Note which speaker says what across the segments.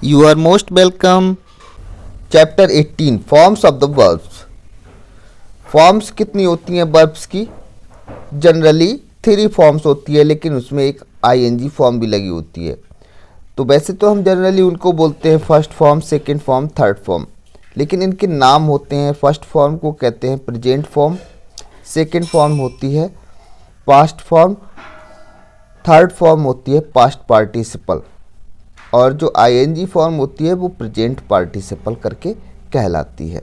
Speaker 1: You are most welcome. Chapter 18 forms of the verbs. Forms कितनी होती हैं verbs की? जनरली 3 फॉर्म्स होती है, लेकिन उसमें एक आईएनजी फॉर्म भी लगी होती है। तो वैसे तो हम जनरली उनको बोलते हैं first form, second form, third form, लेकिन इनके नाम होते हैं। फर्स्ट फॉर्म को कहते हैं प्रेजेंट फॉर्म, सेकंड फॉर्म होती है पास्ट फॉर्म, थर्ड फॉर्म होती है पास्ट पार्टिसिपल, और जो आईएनजी फॉर्म होती है वो प्रेजेंट पार्टिसिपल करके कहलाती है।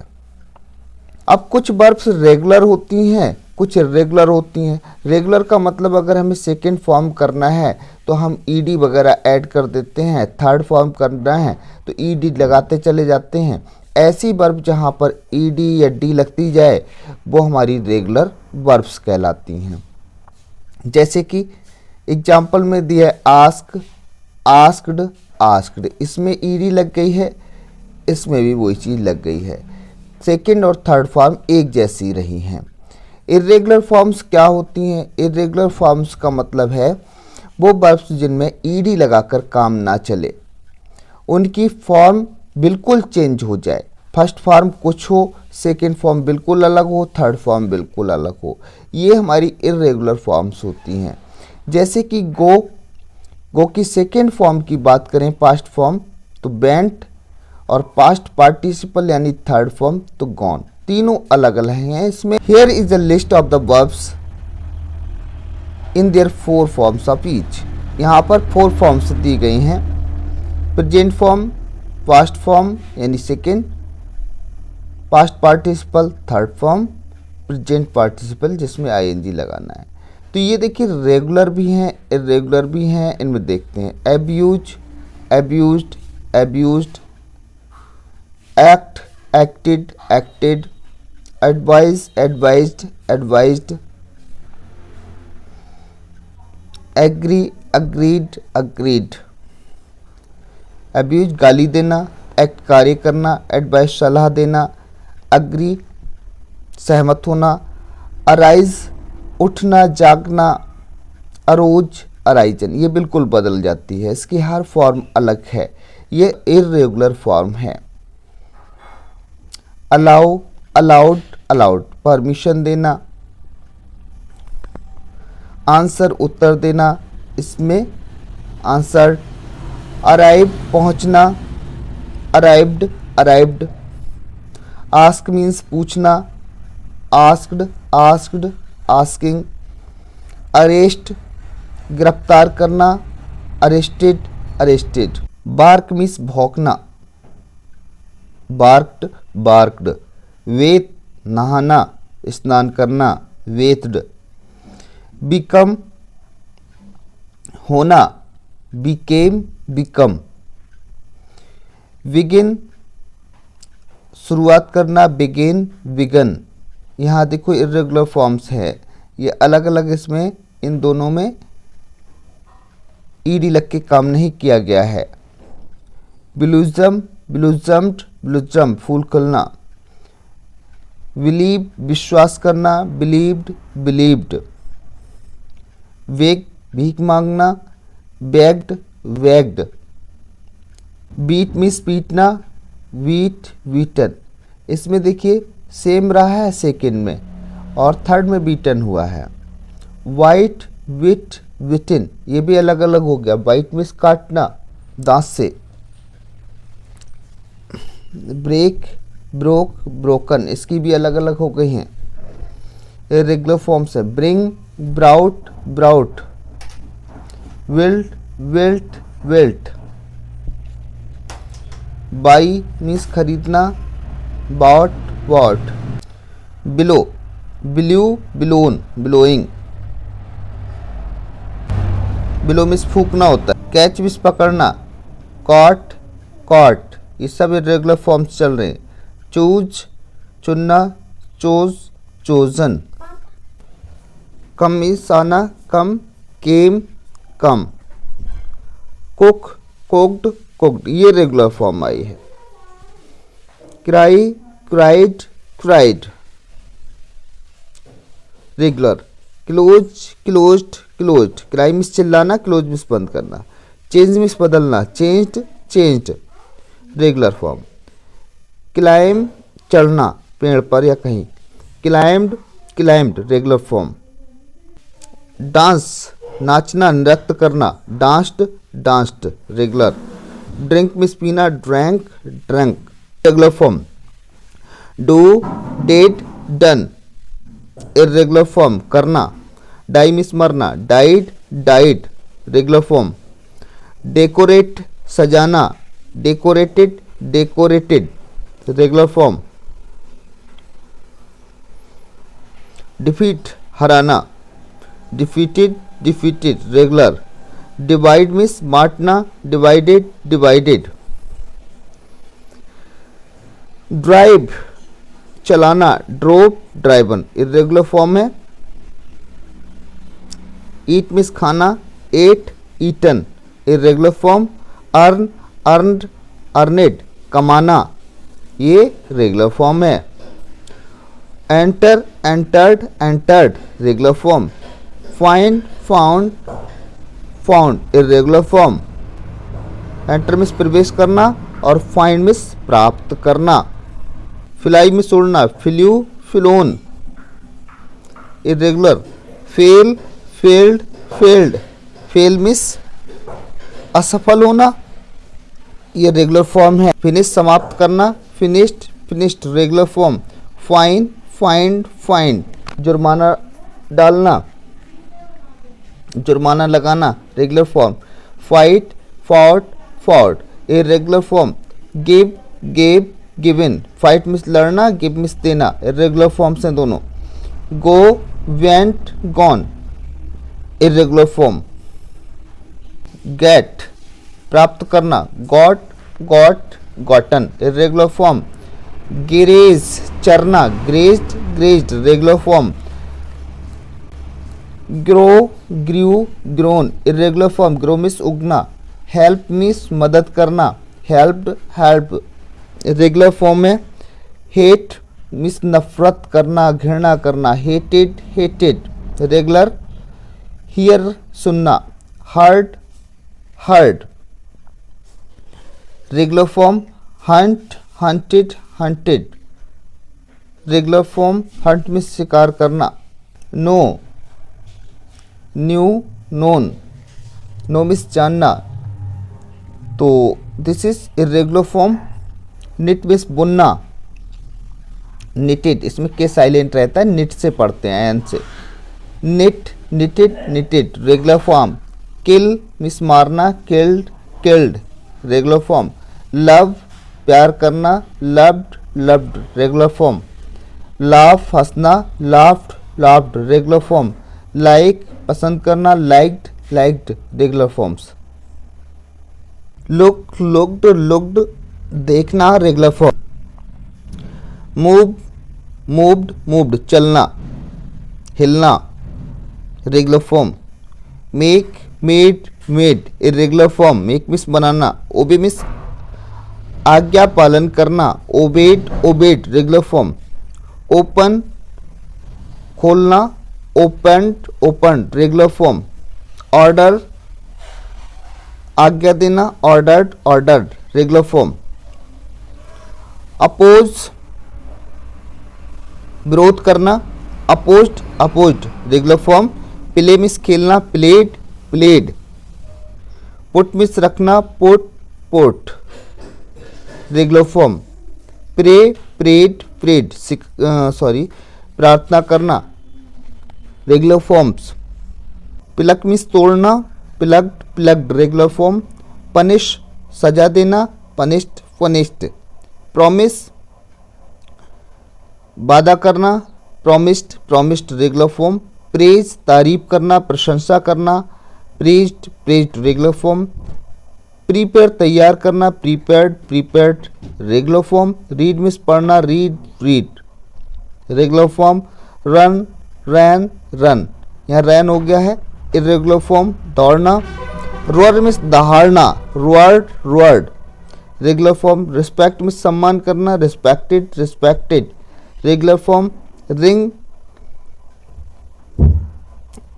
Speaker 1: अब कुछ वर्ब्स रेगुलर होती हैं, कुछ इर्रेगुलर होती हैं। रेगुलर का मतलब अगर हमें सेकंड फॉर्म करना है तो हम ईडी वगैरह ऐड कर देते हैं, थर्ड फॉर्म करना है तो ईडी लगाते चले जाते हैं। ऐसी वर्ब जहाँ पर ईडी या डी लगती जाए वो हमारी रेगुलर वर्ब्स कहलाती हैं। जैसे कि एग्जाम्पल में दिया है आस्क, आस्क्ड, आस्क्ड, इसमें ईडी लग गई है, इसमें भी वही चीज़ लग गई है। सेकंड और थर्ड फॉर्म एक जैसी रही हैं। इर्रेगुलर फॉर्म्स क्या होती हैं? इर्रेगुलर फॉर्म्स का मतलब है वो वर्ब्स जिनमें ईडी लगाकर काम ना चले, उनकी फॉर्म बिल्कुल चेंज हो जाए। फर्स्ट फॉर्म कुछ हो, सेकंड फॉर्म बिल्कुल अलग हो, थर्ड फॉर्म बिल्कुल अलग हो, ये हमारी इर्रेगुलर फॉर्म्स होती हैं। जैसे कि गो की सेकेंड फॉर्म की बात करें पास्ट फॉर्म तो वेंट, और पास्ट पार्टिसिपल यानी थर्ड फॉर्म तो गॉन, तीनों अलग अलग हैं इसमें। Here is a list of the verbs in their 4 forms of each. यहाँ पर 4 फॉर्म्स दी गई हैं। प्रेजेंट फॉर्म, पास्ट फॉर्म यानी second, past participle third form, present participle जिसमें आईएनजी लगाना है। तो ये देखिए रेगुलर भी हैं, इर्रेगुलर भी हैं। इनमें देखते हैं abuse, abused, abused, act, acted, acted, advise, advised, advised, agree, agreed, agreed. Abuse गाली देना, एक्ट कार्य करना, एडवाइज सलाह देना, अग्री सहमत होना, अराइज उठना जागना, अरोज अराइजन, ये बिल्कुल बदल जाती है, इसकी हर फॉर्म अलग है, ये इर्रेगुलर फॉर्म है। अलाउ, अलाउड, अलाउड परमिशन देना, आंसर उत्तर देना, इसमें आंसर, अराइव पहुंचना, अराइव्ड, अराइव्ड, आस्क मीन्स पूछना, आस्क्ड, आस्क्ड, आस्किंग, अरेस्ट गिरफ्तार करना, अरेस्टेड, अरेस्टेड, बार्क मीन्स भौंकना, बार्क्ड, बार्क्ड, वेट नहाना, स्नान करना, वेथड, बिकम होना, बिकेम, बिकम, बिगिन शुरुआत करना, बिगिन, बिगन। यहाँ देखो इर्रेगुलर फॉर्म्स है, ये अलग अलग, इसमें इन दोनों में ईडी लग के काम नहीं किया गया है। बिलुजम, बिलुजम्ड, बिलुजम फूल खुलना, बिलीव विश्वास करना, बिलीव्ड, बिलीव्ड, वेग भीख मांगना, बेग्ड, वेग्ड, बीट मिस पीटना, वीट, वीटन। इसमें देखिए सेम रहा है सेकेंड में और थर्ड में बीटन हुआ है। वाइट, विट, विटिन, ये भी अलग अलग हो गया। वाइट मिस काटना दांत से, ब्रेक, ब्रोक, ब्रोकन, इसकी भी अलग अलग हो गई हैं। इर्रेगुलर फॉर्म्स है bring, brought, brought, built, built, built, buy means खरीदना, bought, bought, blow, blew, blown, blowing, blow means फूकना होता है। कैच मीन्स पकड़ना, कॉट, कॉट, ये सब इर्रेगुलर फॉर्म्स चल रहे हैं। चूज चुनना, चोज, चोजन, कम मीन्स आना, come, came, come, cook, cooked, cooked, ये रेगुलर फॉर्म आई है। Cry, cried, cried, regular. Close, closed, closed, cry means चिल्लाना, क्लोज मीन्स बंद करना। चेंज मीन्स बदलना, changed, changed, regular form. Climb चढ़ना पेड़ पर या कहीं, climbed climbed regular form. Dance नाचना नृत्य करना, danced danced regular. Drink means पीना, drank drank regular form. Do did done irregular form करना। डाई मिस मरना, died died regular form. Decorate सजाना, decorated decorated regular form. Defeat हराना, defeated defeated regular. Divide means बांटना, divided divided. Drive चलाना, drove driven irregular form है। Eat means खाना, ate eaten irregular form. Earn earned earned कमाना, ये regular form है। Enter entered entered regular form. Find found found irregular form. Enter means प्रवेश करना और फाइंड मिस प्राप्त करना। फ्लाई मिस उड़ना, flew flown irregular. Fail failed failed fail miss असफल होना, ये रेगुलर फॉर्म है। फिनिश समाप्त करना, finished finished regular form. Fine fined fined जुर्माना डालना, जुर्माना लगाना regular form. Fight fought fought irregular form. Give gave given, fight means लड़ना, गिव मिस देना इर्रेगुलर फॉर्म्स हैं दोनों। Go went gone irregular form. Get प्राप्त करना, got got gotten irregular form. Graze चरना, grazed grazed regular form. Grow grew grown irregular form, grow means उगना। Help miss मदद करना, हेल्प्ड हेल्प रेगुलर फॉर्म है। Hate means नफरत करना, घृणा करना, हेटेड हेटेड रेगुलर। हियर सुनना, heard heard regular form. Hunt hunted hunted regular form. Hunt means शिकार करना। Know knew known know means जानना, तो this is irregular form. Knit means बुनना, निटेड इसमें के साइलेंट रहता है, निट से पढ़ते हैं एन से। Knit knitted knitted regular form. Kill means मारना, killed killed regular form. Love प्यार करना, loved loved regular form. Laugh हंसना, laughed laughed regular form. Like पसंद करना, liked liked regular forms. Look looked looked देखना regular form. Move moved moved चलना हिलना regular form. Make made made irregular form. Make means बनाना, obey means आज्ञा पालन करना, obeyed obeyed regular form. Open खोलना, opened opened regular form. Order आज्ञा देना, ordered ordered regular form. Oppose विरोध करना, opposed opposed regular form. Play means खेलना, प्लेड प्लेड। पुट मिस रखना, put put regular form. Pray prayed prayed प्रार्थना करना regular forms. Pluck means तोड़ना, plucked plucked regular form. Punish सजा देना, punished punished. Promise वादा करना, promised promised regular form. Praise तारीफ करना, प्रशंसा करना, praised praised regular form. Prepare तैयार करना, prepared prepared regular form. Read means पढ़ना, read read regular form. Run ran run, यहाँ रैन हो गया है इर्रेगुलर फॉर्म दौड़ना। रोअर मिस दहाड़ना, roared roared regular form. Respect means सम्मान करना, respected respected regular form. Ring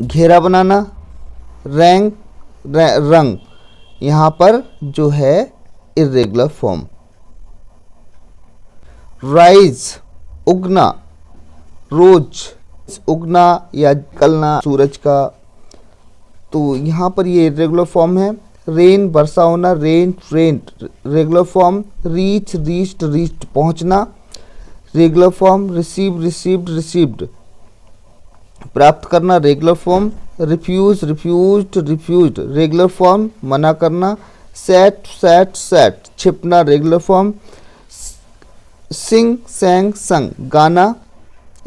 Speaker 1: घेरा बनाना, रैंक रंग यहाँ पर जो है इर्रेगुलर फॉर्म। राइज उगना, रोज उगना या निकलना सूरज का। तो यहाँ पर ये रेगुलर फॉर्म है। रेन वर्षा होना, rain rain regular form. Reach reached reached पहुँचना, regular form. Receive received received प्राप्त करना, regular form. Refuse refused refused regular form, मना करना। सेट सेट सेट छिपना, regular form. Sing sang sung गाना,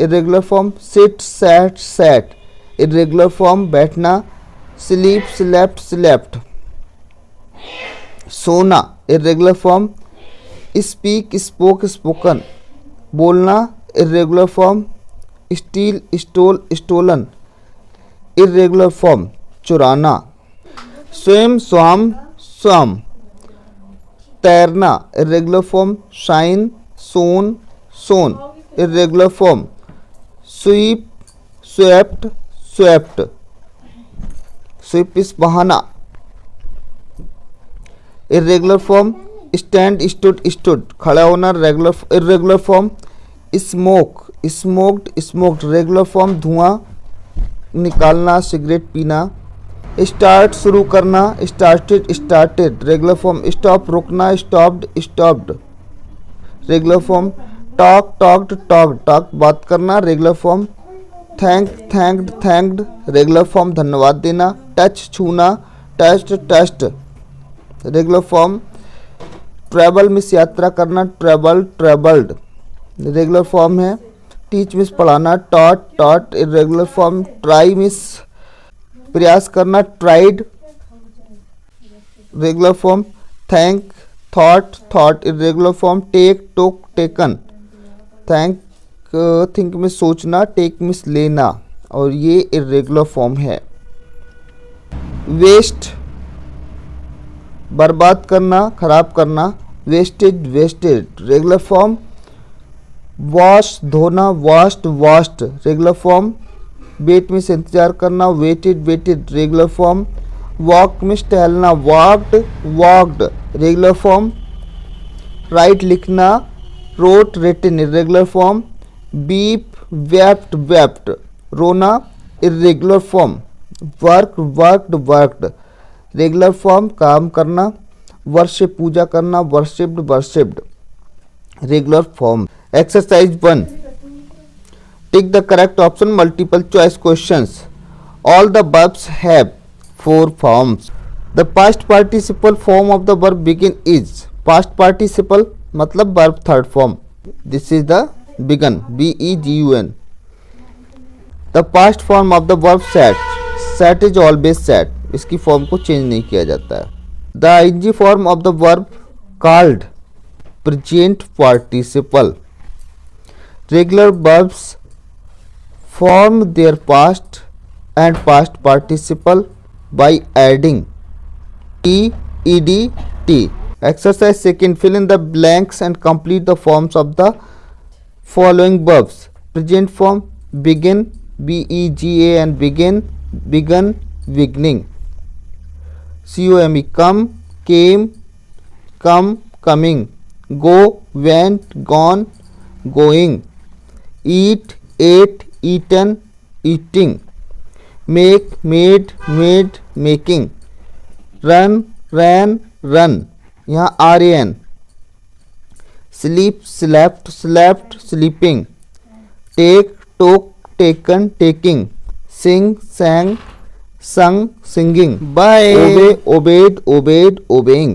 Speaker 1: irregular form. Sit sat sat irregular form, बैठना। Sleep slept slept सोना, irregular form. Speak spoke spoken बोलना, irregular form. Steal stole stolen irregular form, चुराना। Swim swam swum तैरना, irregular form. Shine shone shone irregular form. Sweep swept swept sweep इस बहाना, irregular form. Stand stood stood खड़ा होना, regular irregular form. Smoke smoked smoked regular form, धुआं निकालना, cigarette पीना। Start शुरू करना, started started regular form. Stop रुकना, stopped stopped regular form. Talk talked talk talk बात करना, regular form. Thank thanked thanked regular form, धन्यवाद देना। टच छूना, touched touched regular form. Travel means यात्रा करना, ट्रैवल ट्रैवल्ड रेगुलर फॉर्म है। Teach means पढ़ाना, taught taught irregular form. Try means प्रयास करना, tried regular form. Think thought thought irregular form. Take took taken think think में सोचना, take miss लेना, और ये इरेगुलर फॉर्म है। वेस्ट बर्बाद करना, खराब करना, wasted wasted regular form. Wash धोना, washed washed regular form. Wait में इंतजार करना, waited waited regular form. Walk में टहलना, walked walked regular form. Write लिखना, wrote written irregular form. Weep wept wept रोना, irregular form. Work worked worked regular form, काम करना। वर्शिप पूजा करना, worshipped worshipped regular form. Exercise 1, tick the correct option, multiple choice questions. All the verbs have 4 forms. The past participle form of the verb begin is. Past participle मतलब verb third form. This is the begun, begun. The past form of the verb sat. Sat is always sat. इसकी form को change नहीं किया जाता है. The ing form of the verb called, present participle. Regular verbs form their past and past participle by adding t, ed, t. Exercise 2, fill in the blanks and complete the forms of the following verbs. Present form begin, begin, begin, begun, beginning. Come, came, come, coming. Go, went, gone, going. Eat, ate, eaten, eating. Make, made, made, making. Run, ran, run. यहाँ RAN. Sleep, slept, slept, sleeping. Take, took, taken, taking. Sing, sang, sung, singing. Bye. Obey, obeyed, obeyed, obeying.